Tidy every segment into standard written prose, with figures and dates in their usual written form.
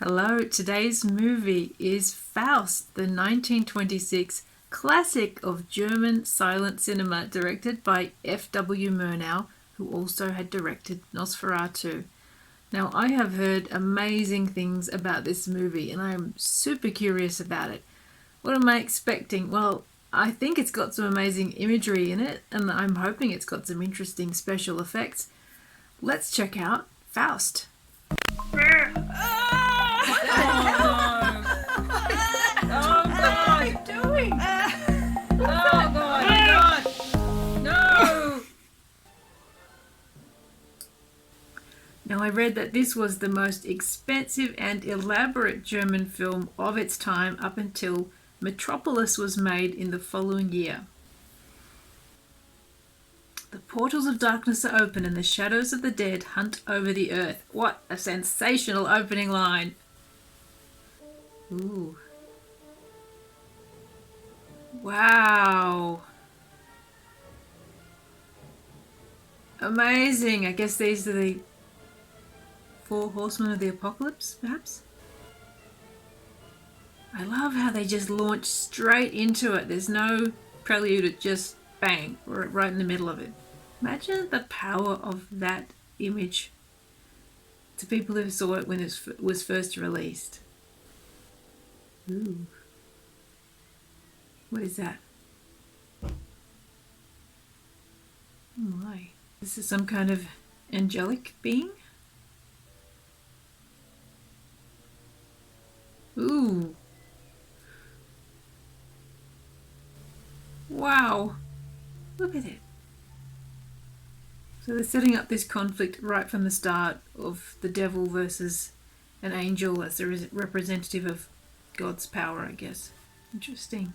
Hello, today's movie is Faust, the 1926 classic of German silent cinema directed by F.W. Murnau, who also had directed Nosferatu. Now, I have heard amazing things about this movie and I'm super curious about it. What am I expecting? Well, I think it's got some amazing imagery in it and I'm hoping it's got some interesting special effects. Let's check out Faust. Now, I read that this was the most expensive and elaborate German film of its time up until Metropolis was made in the following year. The portals of darkness are open and the shadows of the dead hunt over the earth. What a sensational opening line! Ooh. Wow. Amazing. I guess these are the four horsemen of the apocalypse, perhaps? I love how they just launch straight into it. There's no prelude, it just bang, we're right in the middle of it. Imagine the power of that image to people who saw it when it was first released. Ooh. What is that? Oh my. This is some kind of angelic being? Ooh. Wow. Look at it. So they're setting up this conflict right from the start of the devil versus an angel as a representative of God's power, I guess. Interesting.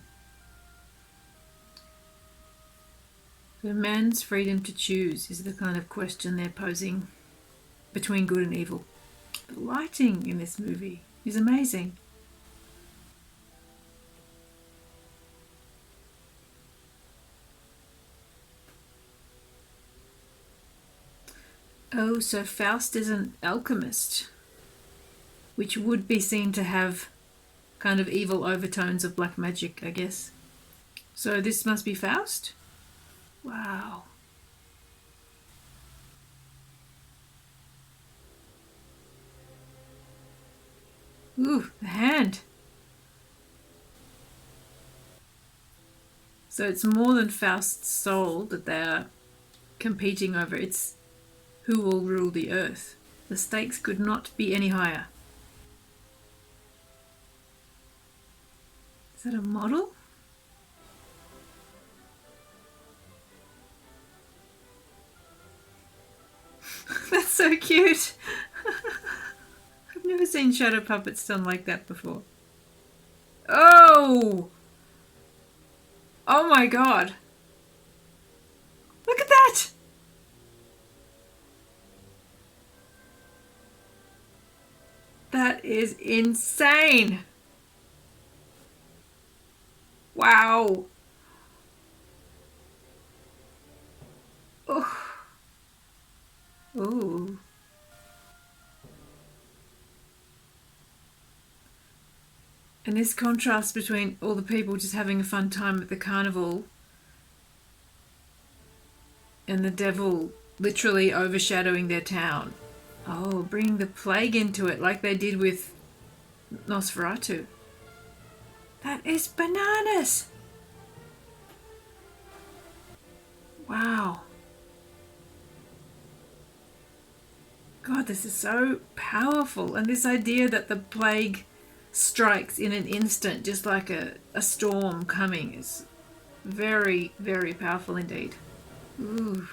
So man's freedom to choose is the kind of question they're posing between good and evil. The lighting in this movie is amazing. Oh, so Faust is an alchemist, which would be seen to have kind of evil overtones of black magic, I guess. So this must be Faust? Wow. Ooh, the hand. So it's more than Faust's soul that they are competing over. It's who will rule the earth. The stakes could not be any higher. Is that a model? That's so cute. I've never seen shadow puppets done like that before. Oh! Oh my god. Look at that! That is insane. Wow. Oh. Ooh. And this contrast between all the people just having a fun time at the carnival and the devil literally overshadowing their town. Oh, bringing the plague into it like they did with Nosferatu. That is bananas! Wow. God, this is so powerful. And this idea that the plague strikes in an instant, just like a storm coming, is very, very powerful indeed. Ooh.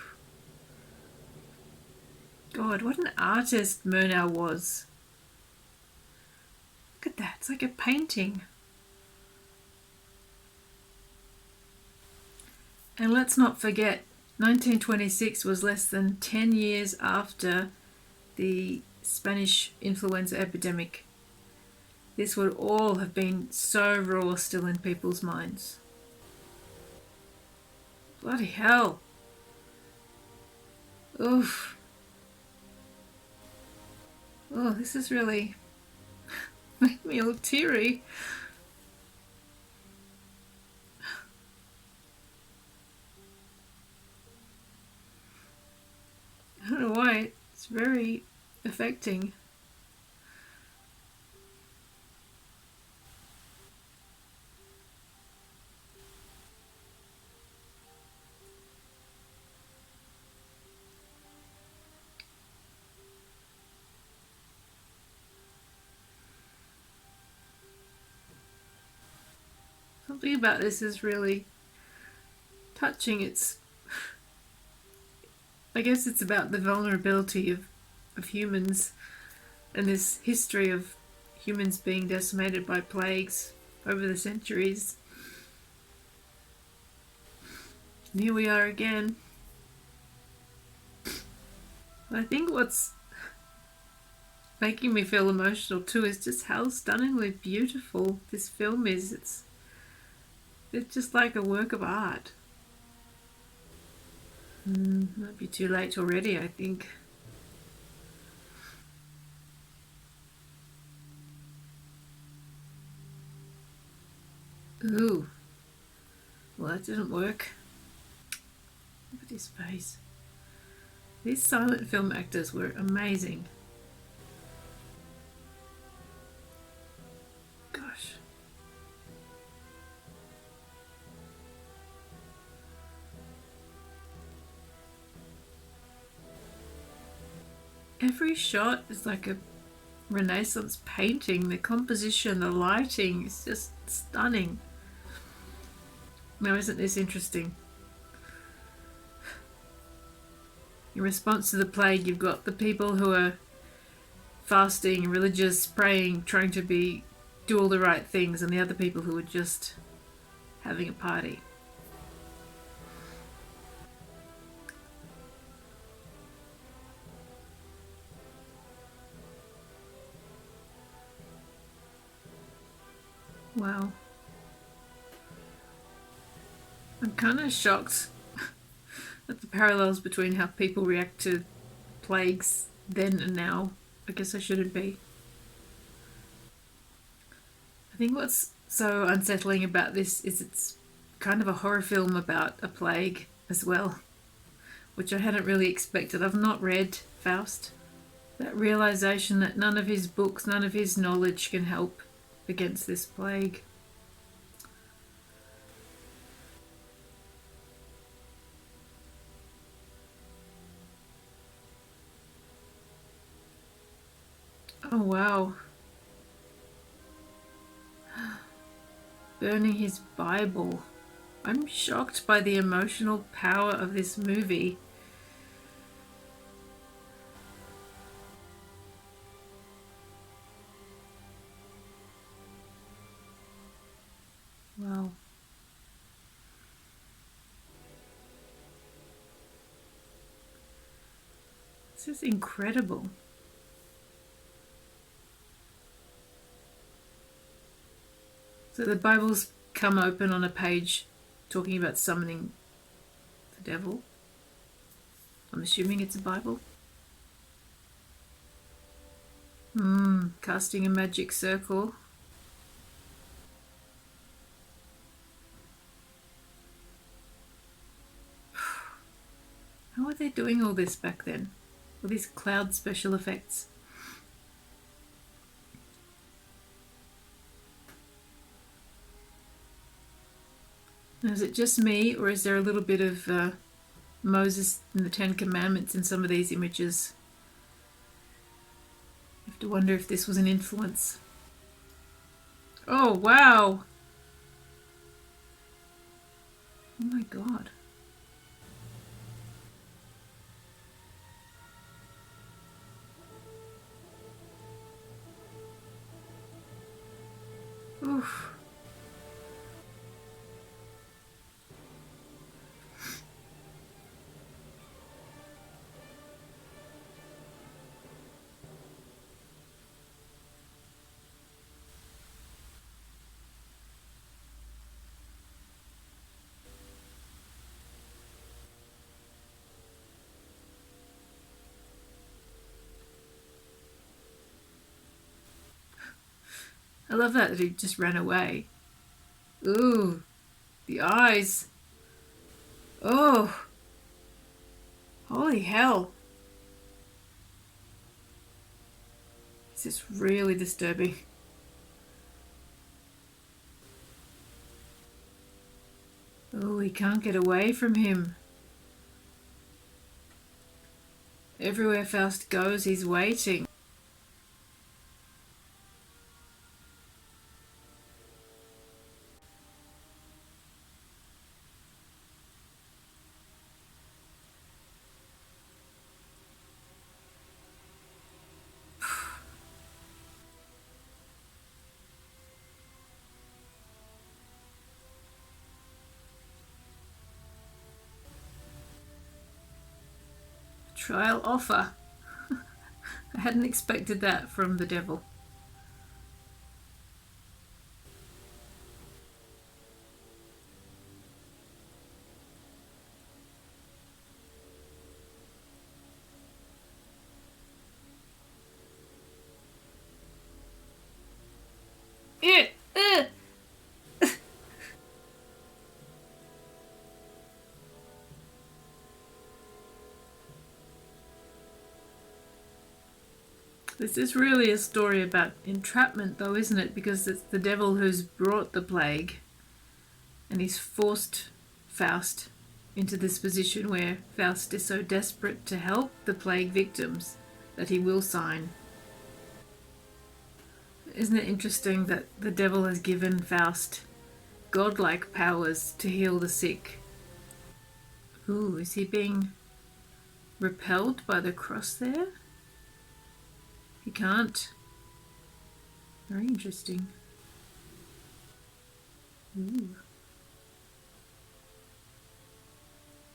God, what an artist Murnau was. Look at that, it's like a painting. And let's not forget, 1926 was less than 10 years after the Spanish influenza epidemic. This would all have been so raw still in people's minds. Bloody hell. Oof. Oh, this is really Make me all teary. I don't know why. It's very affecting. Something about this is really touching. I guess it's about the vulnerability of humans and this history of humans being decimated by plagues over the centuries. And here we are again. I think what's making me feel emotional too is just how stunningly beautiful this film is. It's just like a work of art. Might be too late already, I think. Ooh. Well, that didn't work. Look at his face. These silent film actors were amazing. Gosh. Every shot is like a Renaissance painting. The composition, the lighting is just stunning. Now, isn't this interesting? In response to the plague, you've got the people who are fasting, religious, praying, trying to do all the right things, and the other people who are just having a party. Wow. I'm kind of shocked at the parallels between how people react to plagues then and now. I guess I shouldn't be. I think what's so unsettling about this is it's kind of a horror film about a plague as well, which I hadn't really expected. I've not read Faust. That realization that none of his books, none of his knowledge can help against this plague. Oh wow. Burning his Bible. I'm shocked by the emotional power of this movie. Wow. This is incredible. So the Bible's come open on a page talking about summoning the devil. I'm assuming it's a Bible. Casting a magic circle. How were they doing all this back then? All these cloud special effects. Now, is it just me, or is there a little bit of Moses and the Ten Commandments in some of these images? I have to wonder if this was an influence. Oh, wow! Oh my god. Oof. I love that he just ran away. Ooh, the eyes. Oh, holy hell. This is really disturbing. Oh, he can't get away from him. Everywhere Faust goes, he's waiting. Trial offer. I hadn't expected that from the devil. This is really a story about entrapment, though, isn't it? Because it's the devil who's brought the plague, and he's forced Faust into this position where Faust is so desperate to help the plague victims that he will sign. Isn't it interesting that the devil has given Faust godlike powers to heal the sick? Ooh, is he being repelled by the cross there? He can't. Very interesting. Ooh.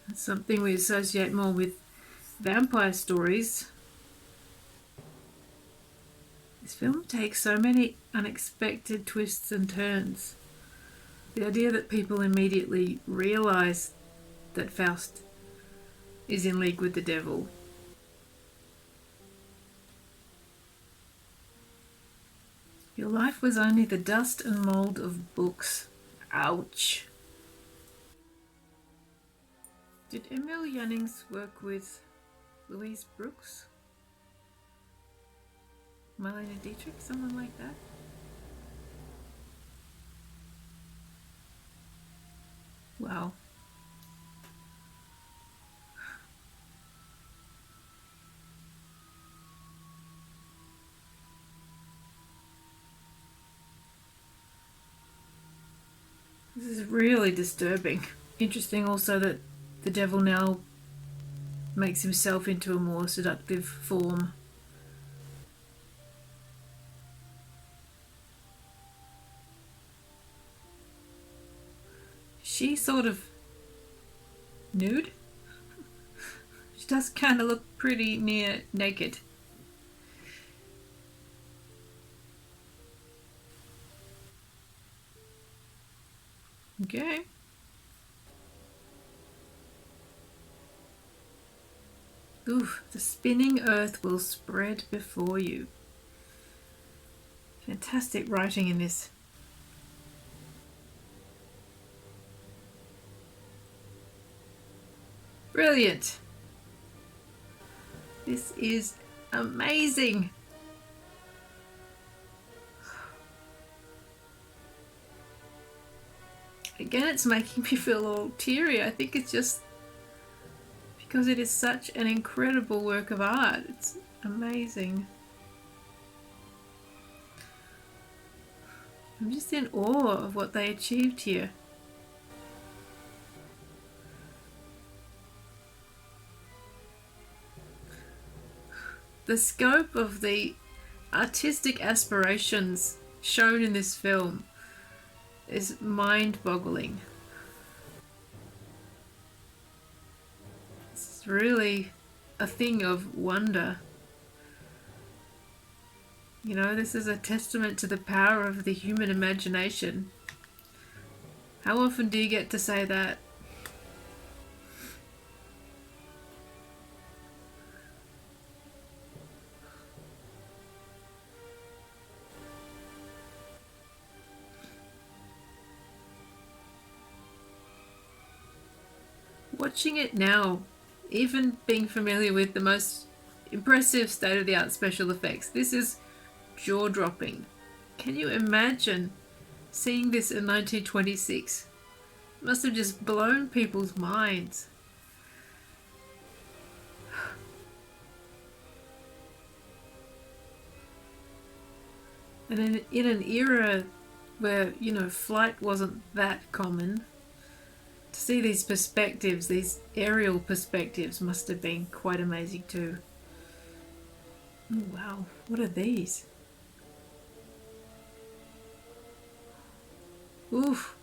That's something we associate more with vampire stories. This film takes so many unexpected twists and turns. The idea that people immediately realise that Faust is in league with the devil. Your life was only the dust and mould of books. Ouch. Did Emil Jannings work with Louise Brooks? Marlene Dietrich? Someone like that? Wow. This is really disturbing. Interesting also that the devil now makes himself into a more seductive form. She's sort of nude. She does kind of look pretty near naked. Okay. Oof, the spinning earth will spread before you. Fantastic writing in this. Brilliant. This is amazing. Again, it's making me feel all teary. I think it's just because it is such an incredible work of art. It's amazing. I'm just in awe of what they achieved here. The scope of the artistic aspirations shown in this film is mind-boggling. It's really a thing of wonder. You know, this is a testament to the power of the human imagination. How often do you get to say that? Watching it now, even being familiar with the most impressive state-of-the-art special effects, this is jaw-dropping. Can you imagine seeing this in 1926? It must have just blown people's minds. And in an era where, you know, flight wasn't that common, to see these perspectives, these aerial perspectives, must have been quite amazing too. Oh, wow, what are these? Oof.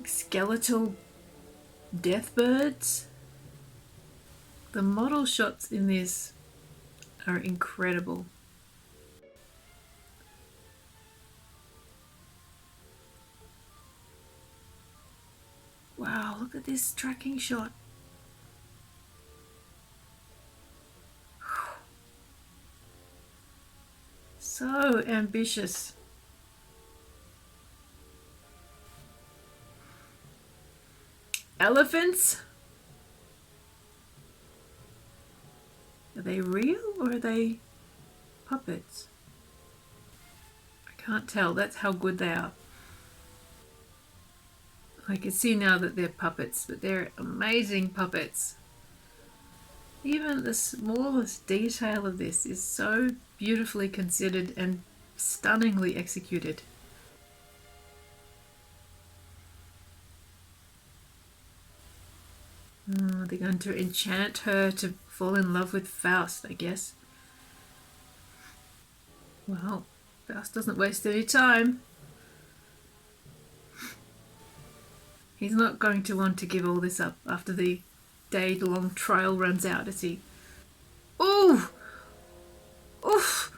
Skeletal death birds. The model shots in this are incredible. Wow, look at this tracking shot. So ambitious. Elephants? Are they real or are they puppets? I can't tell. That's how good they are. I can see now that they're puppets, but they're amazing puppets. Even the smallest detail of this is so beautifully considered and stunningly executed. They're going to enchant her to fall in love with Faust, I guess. Well, Faust doesn't waste any time. He's not going to want to give all this up after the day-long trial runs out, is he? Ooh! Oof!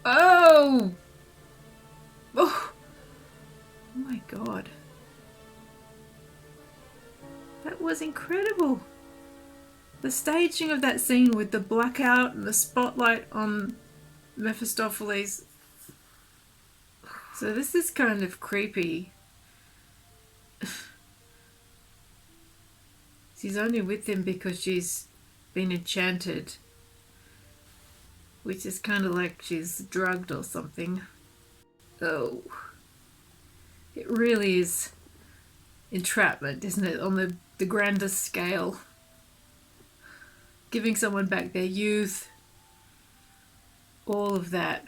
Oh! Oh! Oh my god. That was incredible. The staging of that scene with the blackout and the spotlight on Mephistopheles. So this is kind of creepy. She's only with him because she's been enchanted, which is kind of like she's drugged or something. Oh, it really is entrapment, isn't it, on the grandest scale? Giving someone back their youth, all of that.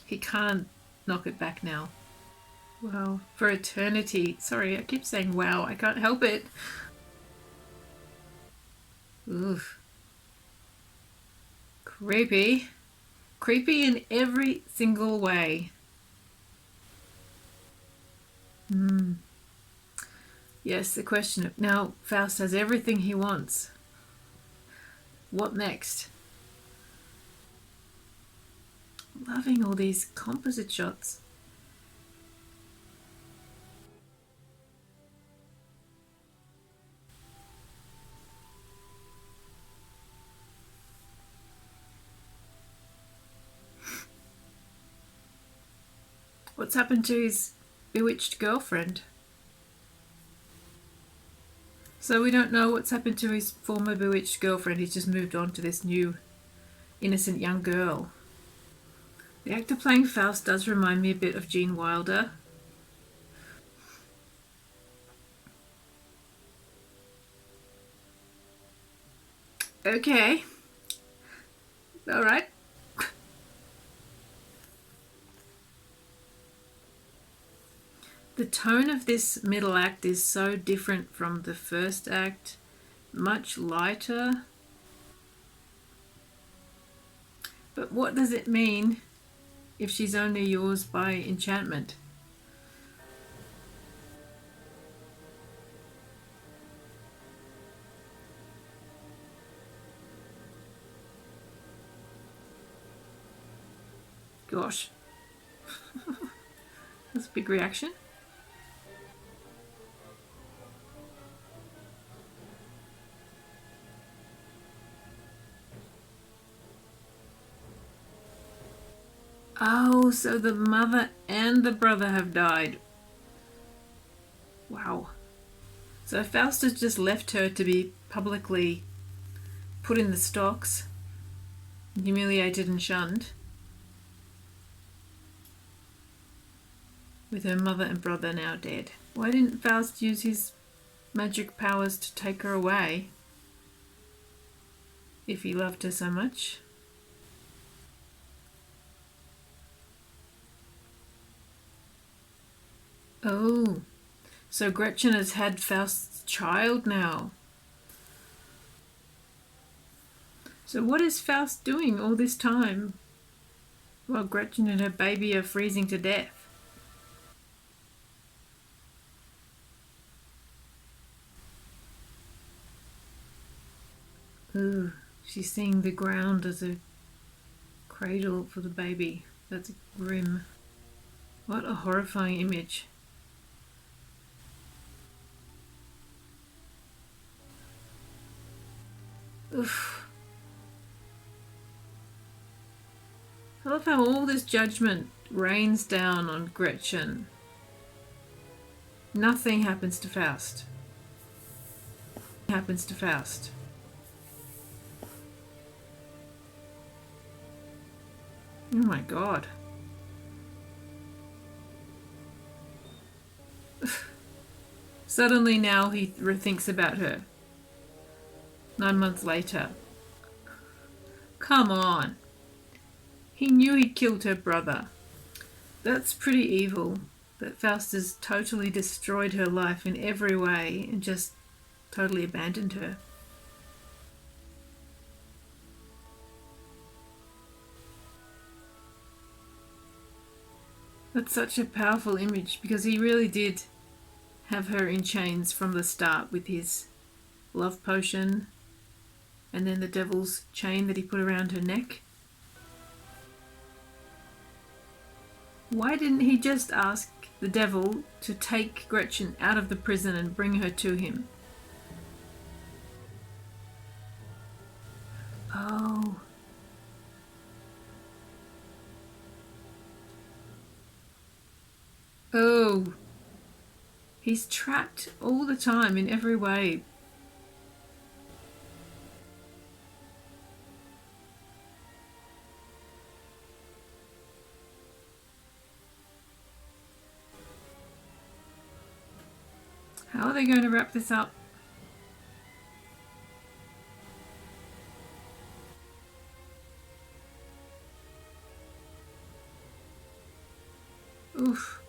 He can't knock it back now. Wow, for eternity. Sorry, I keep saying wow, I can't help it. Oof. Creepy. Creepy in every single way. Yes, the question of now Faust has everything he wants. What next? Loving all these composite shots. What's happened to his bewitched girlfriend? So we don't know what's happened to his former bewitched girlfriend. He's just moved on to this new innocent young girl. The actor playing Faust does remind me a bit of Gene Wilder. Okay. All right. The tone of this middle act is so different from the first act. Much lighter. But what does it mean if she's only yours by enchantment? Gosh. That's a big reaction. Oh, so the mother and the brother have died. Wow. So Faust has just left her to be publicly put in the stocks, humiliated and shunned, with her mother and brother now dead. Why didn't Faust use his magic powers to take her away if he loved her so much? Oh, so Gretchen has had Faust's child now. So what is Faust doing all this time while Gretchen and her baby are freezing to death? Ooh, she's seeing the ground as a cradle for the baby. That's grim. What a horrifying image. Oof. I love how all this judgment rains down on Gretchen. Nothing happens to Faust. Happens to Faust. Oh my god. Suddenly now he rethinks about her. 9 months later. Come on. He knew he'd killed her brother. That's pretty evil, that Faust has totally destroyed her life in every way and just totally abandoned her. That's such a powerful image because he really did have her in chains from the start with his love potion and then the devil's chain that he put around her neck. Why didn't he just ask the devil to take Gretchen out of the prison and bring her to him? Oh. Oh. He's trapped all the time in every way. How are they going to wrap this up? Oof.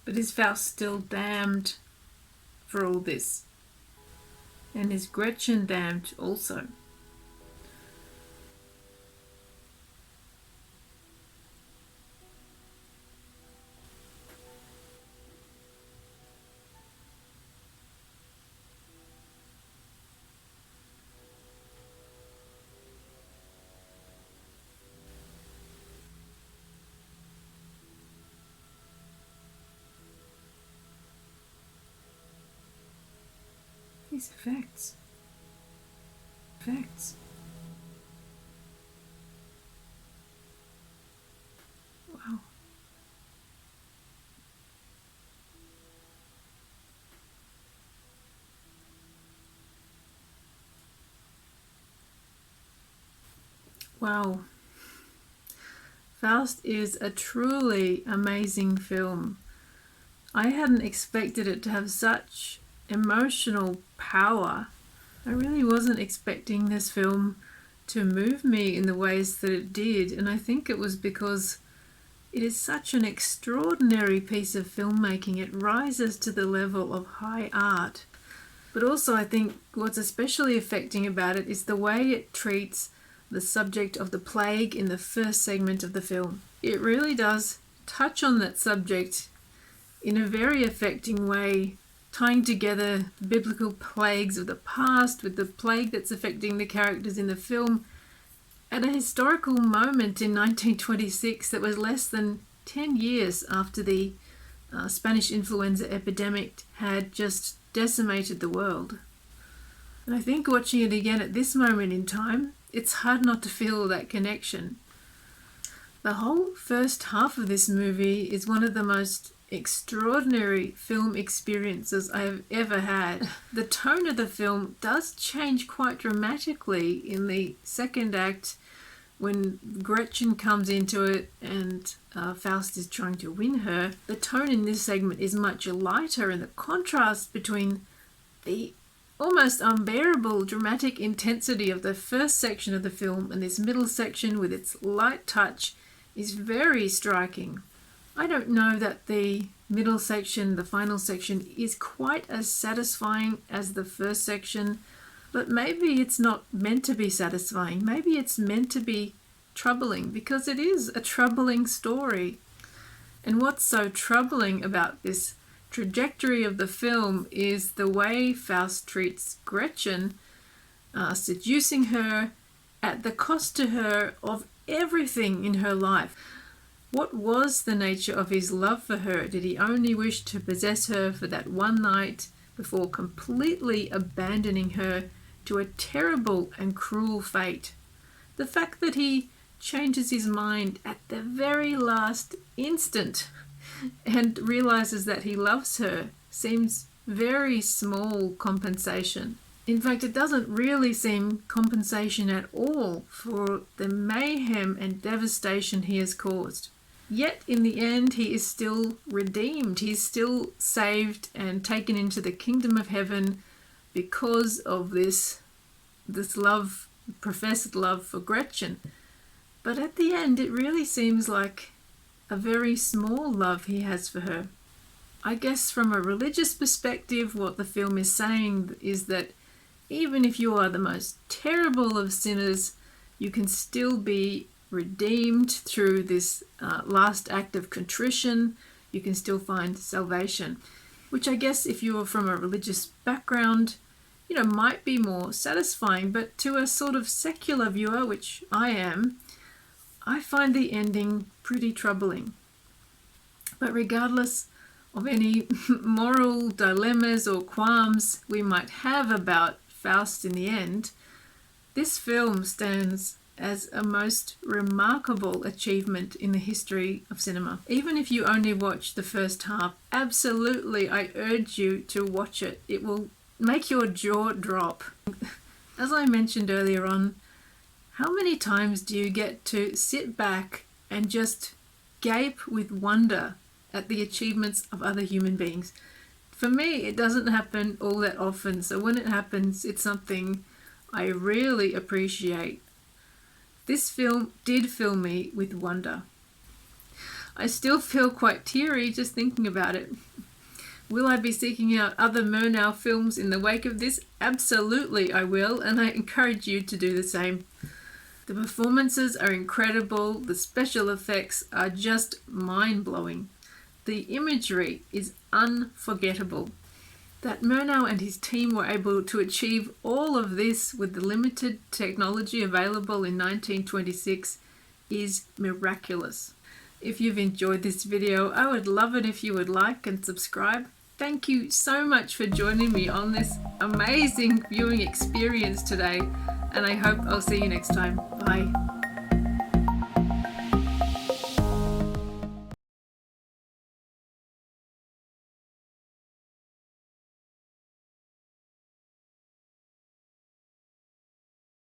But is Faust still damned for all this? And is Gretchen damned also? These effects. Wow. Wow. Faust is a truly amazing film. I hadn't expected it to have such emotional power. I really wasn't expecting this film to move me in the ways that it did, and I think it was because it is such an extraordinary piece of filmmaking. It rises to the level of high art. But also I think what's especially affecting about it is the way it treats the subject of the plague in the first segment of the film. It really does touch on that subject in a very affecting way, tying together biblical plagues of the past with the plague that's affecting the characters in the film at a historical moment in 1926 that was less than 10 years after the Spanish influenza epidemic had just decimated the world. And I think watching it again at this moment in time, it's hard not to feel that connection. The whole first half of this movie is one of the most extraordinary film experiences I have ever had. The tone of the film does change quite dramatically in the second act when Gretchen comes into it and Faust is trying to win her. The tone in this segment is much lighter, and the contrast between the almost unbearable dramatic intensity of the first section of the film and this middle section with its light touch is very striking. I don't know that the middle section, the final section, is quite as satisfying as the first section, but maybe it's not meant to be satisfying. Maybe it's meant to be troubling, because it is a troubling story. And what's so troubling about this trajectory of the film is the way Faust treats Gretchen, seducing her at the cost to her of everything in her life. What was the nature of his love for her? Did he only wish to possess her for that one night before completely abandoning her to a terrible and cruel fate? The fact that he changes his mind at the very last instant and realizes that he loves her seems very small compensation. In fact, it doesn't really seem compensation at all for the mayhem and devastation he has caused. Yet in the end, he is still redeemed. He's still saved and taken into the kingdom of heaven because of this love, professed love for Gretchen. But at the end, it really seems like a very small love he has for her. I guess from a religious perspective, what the film is saying is that even if you are the most terrible of sinners, you can still be redeemed through this last act of contrition. You can still find salvation, which I guess if you are from a religious background, might be more satisfying. But to a sort of secular viewer, which I am, I find the ending pretty troubling. But regardless of any moral dilemmas or qualms we might have about Faust in the end, this film stands as a most remarkable achievement in the history of cinema. Even if you only watch the first half, absolutely I urge you to watch it. It will make your jaw drop. As I mentioned earlier on, how many times do you get to sit back and just gape with wonder at the achievements of other human beings? For me, it doesn't happen all that often, so when it happens, it's something I really appreciate. This film did fill me with wonder. I still feel quite teary just thinking about it. Will I be seeking out other Murnau films in the wake of this? Absolutely I will, and I encourage you to do the same. The performances are incredible, the special effects are just mind-blowing. The imagery is unforgettable. That Murnau and his team were able to achieve all of this with the limited technology available in 1926 is miraculous. If you've enjoyed this video, I would love it if you would like and subscribe. Thank you so much for joining me on this amazing viewing experience today, and I hope I'll see you next time. Bye.